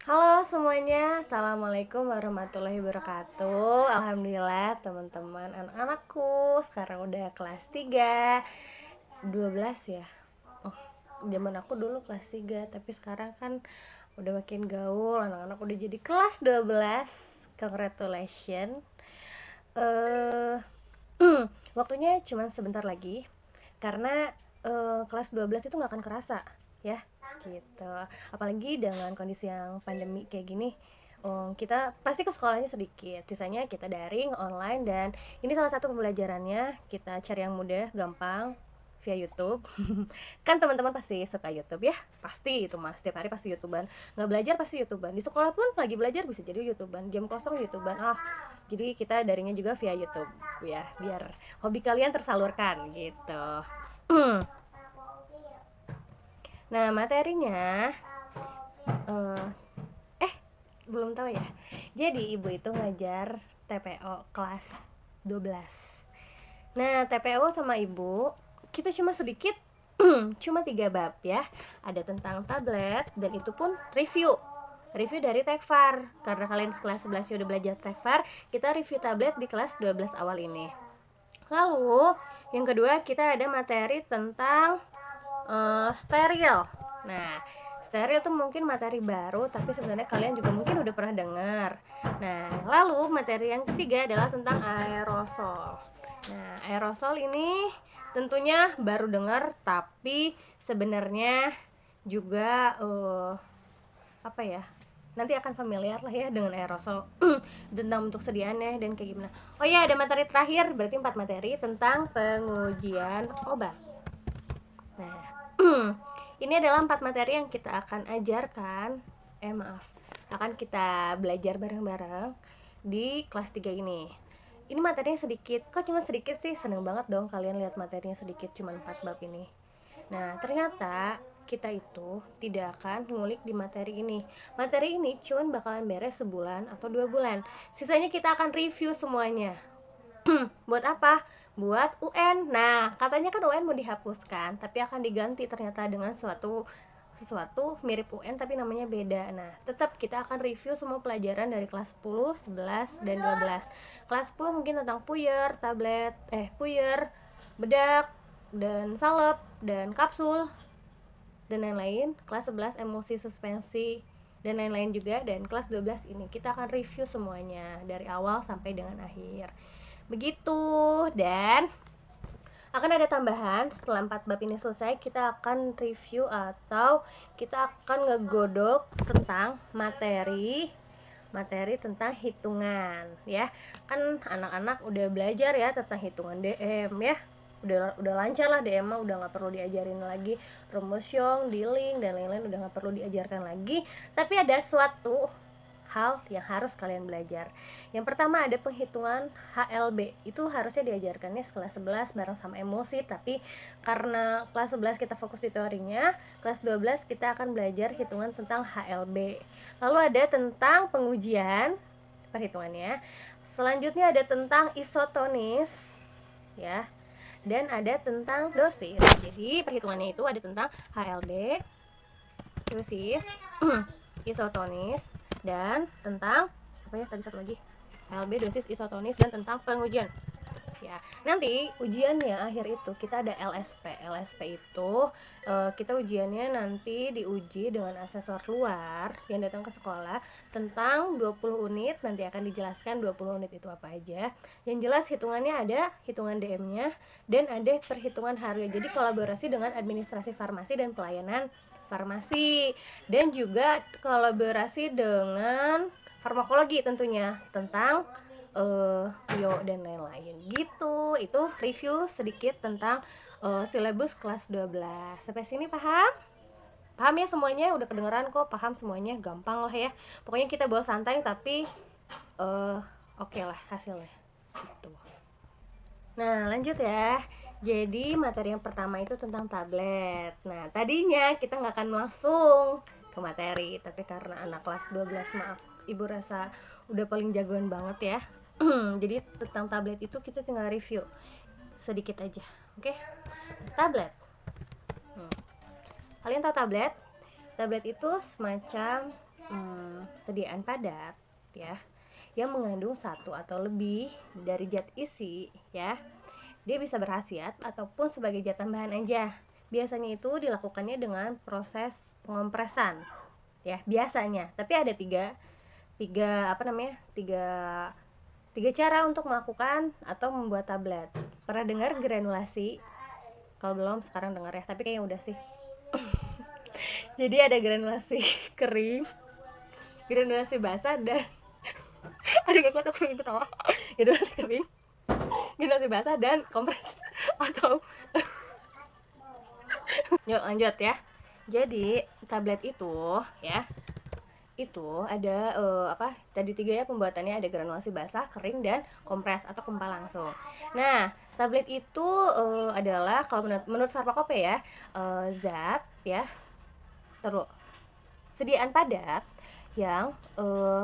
Halo semuanya, Assalamualaikum warahmatullahi wabarakatuh. Alhamdulillah teman-teman anak-anakku sekarang udah kelas 3, 12 ya. Oh, zaman aku dulu kelas 3, tapi sekarang kan udah makin gaul, anak-anak udah jadi kelas 12. Congratulations. eh Waktunya cuma sebentar lagi karena kelas 12 itu nggak akan kerasa ya gitu, apalagi dengan kondisi yang pandemi kayak gini. Kita pasti ke sekolahnya sedikit, sisanya kita daring online, dan ini salah satu pembelajarannya kita cari yang mudah gampang via YouTube. Kan teman-teman pasti suka YouTube ya, pasti itu mas setiap hari pasti YouTubean, nggak belajar pasti YouTubean, di sekolah pun lagi belajar bisa jadi YouTubean, jam kosong YouTubean. Jadi kita daringnya juga via YouTube ya, biar hobi kalian tersalurkan gitu. Nah materinya, eh belum tahu ya. Jadi ibu itu ngajar TPO kelas 12. Nah TPO sama ibu kita cuma sedikit, cuma 3 bab ya. Ada tentang tablet, dan itu pun review dari Tekfar. Karena kalian kelas 11 udah belajar Tekfar, kita review tablet di kelas 12 awal ini. Lalu yang kedua kita ada materi tentang steril. Nah, steril itu mungkin materi baru, tapi sebenarnya kalian juga mungkin udah pernah dengar. Nah, lalu materi yang ketiga adalah tentang aerosol. Nah, aerosol ini tentunya baru dengar, tapi sebenarnya juga apa ya, nanti akan familiar lah ya dengan aerosol. Tentang untuk sediaannya dan kayak gimana. Oh ya, ada materi terakhir, berarti 4 materi tentang pengujian obat. Nah, ini adalah 4 materi yang kita akan ajarkan, akan kita belajar bareng-bareng di kelas 3 ini. Ini materinya sedikit, kok cuma sedikit sih? Seneng banget dong kalian lihat materinya sedikit, cuma 4 bab ini. Nah, ternyata kita itu tidak akan ngulik di materi ini. Materi ini cuma bakalan beres sebulan atau 2 bulan. Sisanya kita akan review semuanya. Buat apa? Buat UN. Nah, katanya kan UN mau dihapuskan, tapi akan diganti ternyata dengan sesuatu mirip UN tapi namanya beda. Nah, tetap kita akan review semua pelajaran dari kelas 10, 11, dan 12. Kelas 10 mungkin tentang puyer, puyer, bedak, dan salep, dan kapsul, dan lain-lain. Kelas 11 emosi suspensi, dan lain-lain juga. Dan kelas 12 ini kita akan review semuanya dari awal sampai dengan akhir. Begitu. Dan akan ada tambahan setelah 4 bab ini selesai, kita akan review atau kita akan ngegodok tentang materi tentang hitungan ya. Kan anak-anak udah belajar ya tentang hitungan DM ya, udah lancar lah DM mah, udah nggak perlu diajarin lagi rumus Young, Diling, dan lain-lain, udah nggak perlu diajarkan lagi. Tapi ada suatu hal yang harus kalian belajar. Yang pertama ada penghitungan HLB. Itu harusnya diajarkannya kelas 11 bareng sama emosi, tapi karena kelas 11 kita fokus di teorinya, kelas 12 kita akan belajar hitungan tentang HLB. Lalu ada tentang pengujian perhitungannya. Selanjutnya ada tentang isotonis ya. Dan ada tentang dosis. Jadi perhitungannya itu ada tentang HLB, dosis, isotonis, dan tentang apa ya tadi satu lagi, HLB, dosis, isotonis, dan tentang pengujian ya. Nanti ujiannya akhir itu kita ada LSP itu kita ujiannya nanti diuji dengan asesor luar yang datang ke sekolah tentang 20 unit. Nanti akan dijelaskan 20 unit itu apa aja. Yang jelas hitungannya ada hitungan DM-nya dan ada perhitungan harga. Jadi kolaborasi dengan administrasi farmasi dan pelayanan farmasi, dan juga kolaborasi dengan farmakologi tentunya tentang bio dan lain-lain gitu. Itu review sedikit tentang silabus kelas 12. Sampai sini paham? Paham ya semuanya? Udah kedengeran kok, paham semuanya, gampang lah ya. Pokoknya kita bawa santai tapi oke lah hasilnya gitu. Nah lanjut ya. Jadi materi yang pertama itu tentang tablet. Nah tadinya kita nggak akan langsung ke materi, tapi karena anak kelas 12, maaf ibu rasa udah paling jagoan banget ya. Jadi tentang tablet itu kita tinggal review sedikit aja. Oke. Tablet. Kalian tahu tablet? Tablet itu semacam sediaan padat ya, yang mengandung satu atau lebih dari zat isi ya, dia bisa berkhasiat ataupun sebagai zat tambahan aja. Biasanya itu dilakukannya dengan proses pengompresan ya, biasanya. Tapi ada tiga tiga cara untuk melakukan atau membuat tablet. Pernah dengar granulasi? Kalau belum sekarang dengar ya, tapi kayaknya udah sih. Jadi ada granulasi kering, granulasi basah, dan aduh gak kuat aku ketawa. Granulasi kering, granulasi basah, dan kompres atau yuk lanjut ya. Jadi tablet itu ya, itu ada tadi tiga ya pembuatannya, ada granulasi basah, kering, dan kompres atau kempal langsung. Nah, tablet itu adalah kalau menurut Farmakope ya, zat ya, terus sediaan padat yang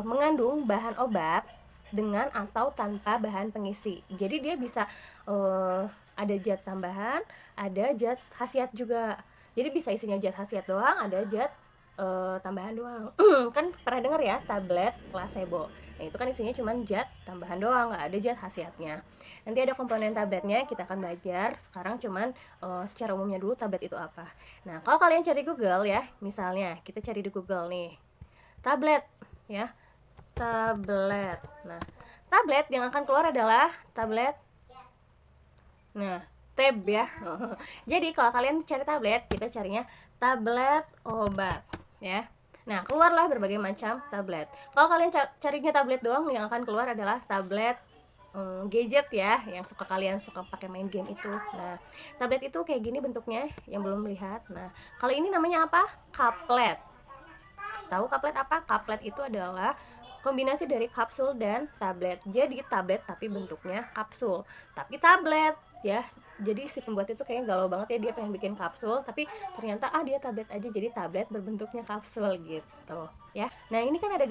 mengandung bahan obat dengan atau tanpa bahan pengisi. Jadi dia bisa ada zat tambahan, ada zat khasiat juga. Jadi bisa isinya zat khasiat doang, ada zat tambahan doang. Kan pernah dengar ya tablet placebo. Nah, itu kan isinya cuma zat tambahan doang, nggak ada zat khasiatnya. Nanti ada komponen tabletnya, kita akan belajar. Sekarang cuman secara umumnya dulu tablet itu apa. Nah, kalau kalian cari Google ya, misalnya kita cari di Google nih, tablet ya, tablet. Nah, tablet yang akan keluar adalah tablet. Nah, tab ya. Jadi kalau kalian cari tablet, kita carinya tablet obat ya. Nah, keluarlah berbagai macam tablet. Kalau kalian carinya tablet doang, yang akan keluar adalah tablet gadget ya, yang kalian suka pakai main game itu. Nah, tablet itu kayak gini bentuknya, yang belum lihat. Nah, kalau ini namanya apa? Kaplet. Tahu kaplet apa? Kaplet itu adalah kombinasi dari kapsul dan tablet. Jadi tablet tapi bentuknya kapsul, tapi tablet ya. Jadi si pembuat itu kayaknya galau banget ya, dia pengen bikin kapsul tapi ternyata dia tablet aja, jadi tablet berbentuknya kapsul gitu ya. Nah, ini kan ada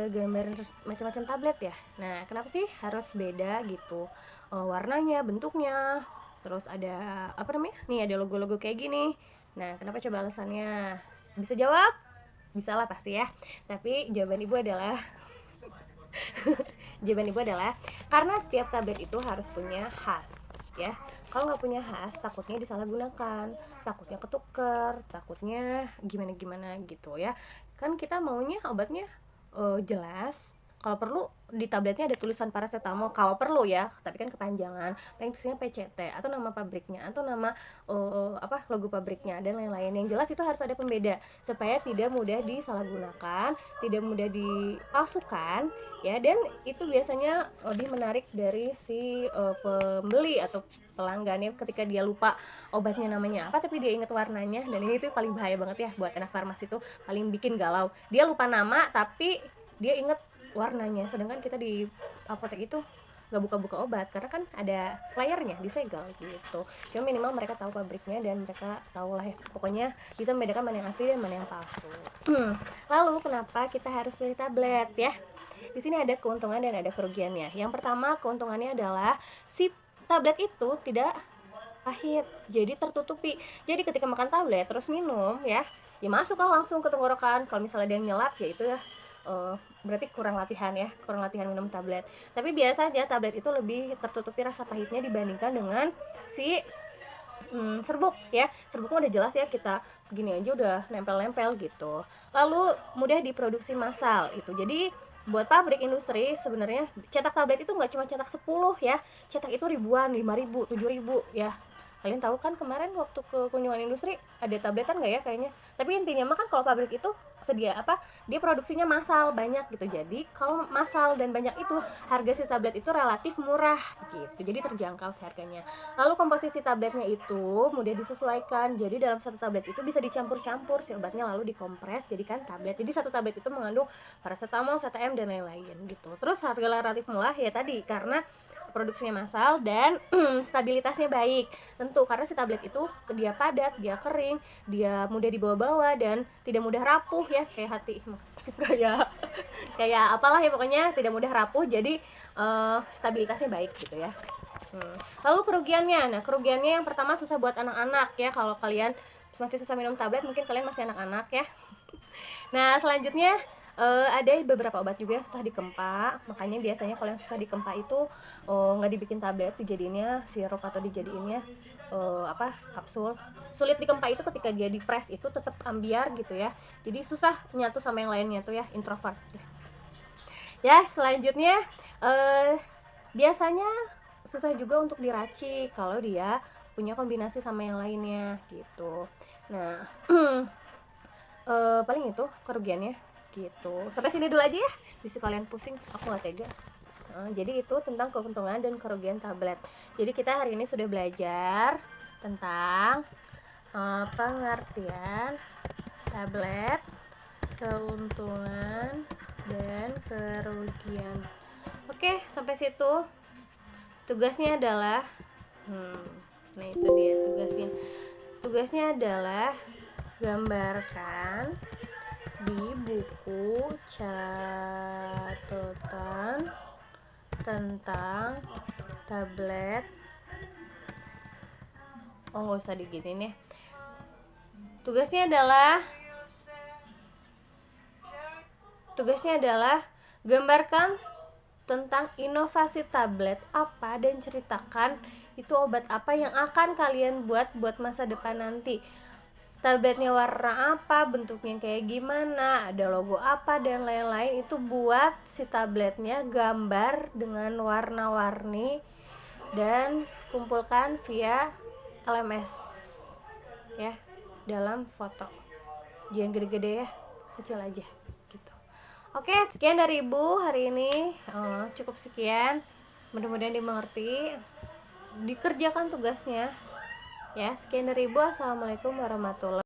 gambar macam-macam tablet ya. Nah, kenapa sih harus beda gitu warnanya, bentuknya, terus ada apa namanya nih, ada logo-logo kayak gini. Nah, kenapa coba alasannya? Bisa jawab? Bisa lah pasti ya. Tapi jawaban ibu adalah karena tiap tablet itu harus punya khas ya. Kalau nggak punya khas, takutnya disalahgunakan, takutnya ketuker, takutnya gimana gitu ya. Kan kita maunya obatnya jelas. Kalau perlu di tabletnya ada tulisan paracetamol kalau perlu ya, tapi kan kepanjangan. Paling tulisannya PCT atau nama pabriknya atau nama logo pabriknya dan lain-lain. Yang jelas itu harus ada pembeda supaya tidak mudah disalahgunakan, tidak mudah dipalsukan ya, dan itu biasanya lebih menarik dari si pembeli atau pelanggannya ketika dia lupa obatnya namanya apa tapi dia inget warnanya. Dan ini tuh paling bahaya banget ya buat anak farmasi, tuh paling bikin galau. Dia lupa nama tapi dia inget warnanya, sedangkan kita di apotek itu nggak buka-buka obat karena kan ada flyernya disegel gitu. Cuma minimal mereka tahu pabriknya dan mereka tahu lah ya, pokoknya bisa membedakan mana yang asli dan mana yang palsu. Lalu kenapa kita harus pilih tablet ya? Di sini ada keuntungan dan ada kerugiannya. Yang pertama, keuntungannya adalah si tablet itu tidak pahit, jadi tertutupi. Jadi ketika makan tablet terus minum ya masuklah langsung ke tenggorokan. Kalau misalnya dia nyelap ya itu ya berarti kurang latihan minum tablet. Tapi biasanya tablet itu lebih tertutupi rasa pahitnya dibandingkan dengan si serbuk ya. Serbuknya udah jelas ya, kita begini aja udah nempel-nempel gitu. Lalu mudah diproduksi massal itu. Jadi buat pabrik industri sebenarnya cetak tablet itu nggak cuma cetak 10 ya, cetak itu ribuan, 5.000, 7.000 ya. Kalian tahu kan kemarin waktu ke kunjungan industri ada tabletan nggak ya kayaknya. Tapi intinya mah kan kalau pabrik itu dia produksinya massal banyak gitu. Jadi kalau massal dan banyak itu harga si tablet itu relatif murah gitu, jadi terjangkau harganya. Lalu komposisi tabletnya itu mudah disesuaikan, jadi dalam satu tablet itu bisa dicampur-campur si obatnya lalu dikompres jadikan tablet. Jadi satu tablet itu mengandung paracetamol, 1M dan lain-lain gitu. Terus harga relatif murah ya tadi karena produksinya massal dan stabilitasnya baik. Tentu karena si tablet itu dia padat, dia kering, dia mudah dibawa-bawa dan tidak mudah rapuh ya, kayak hati kayak apalah ya, pokoknya tidak mudah rapuh. Jadi stabilitasnya baik gitu ya. Lalu kerugiannya. Kerugiannya yang pertama susah buat anak-anak ya. Kalau kalian masih susah minum tablet, mungkin kalian masih anak-anak ya. Nah, selanjutnya Ada beberapa obat juga yang susah dikempa, makanya biasanya kalau yang susah dikempa itu nggak dibikin tablet, dijadiinnya sirup atau dijadiinnya kapsul. Sulit dikempa itu ketika dia di press itu tetap ambiar gitu ya, jadi susah nyatu sama yang lainnya tuh ya, introvert ya. Selanjutnya biasanya susah juga untuk diracik kalau dia punya kombinasi sama yang lainnya gitu. Nah paling itu kerugiannya gitu. Sampai sini dulu aja ya, bisa kalian pusing, aku nggak tega. Jadi itu tentang keuntungan dan kerugian tablet. Jadi kita hari ini sudah belajar tentang pengertian tablet, keuntungan dan kerugian. Oke, sampai situ. Tugasnya adalah nah itu dia tugasnya. Tugasnya adalah gambarkan di buku catatan tentang tablet. Nggak usah diginin ya. Tugasnya adalah gambarkan tentang inovasi tablet apa dan ceritakan itu obat apa yang akan kalian buat masa depan nanti. Tabletnya warna apa, bentuknya kayak gimana, ada logo apa dan lain-lain. Itu buat si tabletnya gambar dengan warna-warni dan kumpulkan via LMS ya, dalam foto. Jangan gede-gede ya, kecil aja gitu. Oke, sekian dari Ibu hari ini. Cukup sekian, mudah-mudahan dimengerti, dikerjakan tugasnya ya. Sekian dari Ibu. Assalamualaikum warahmatullahi wabarakatuh.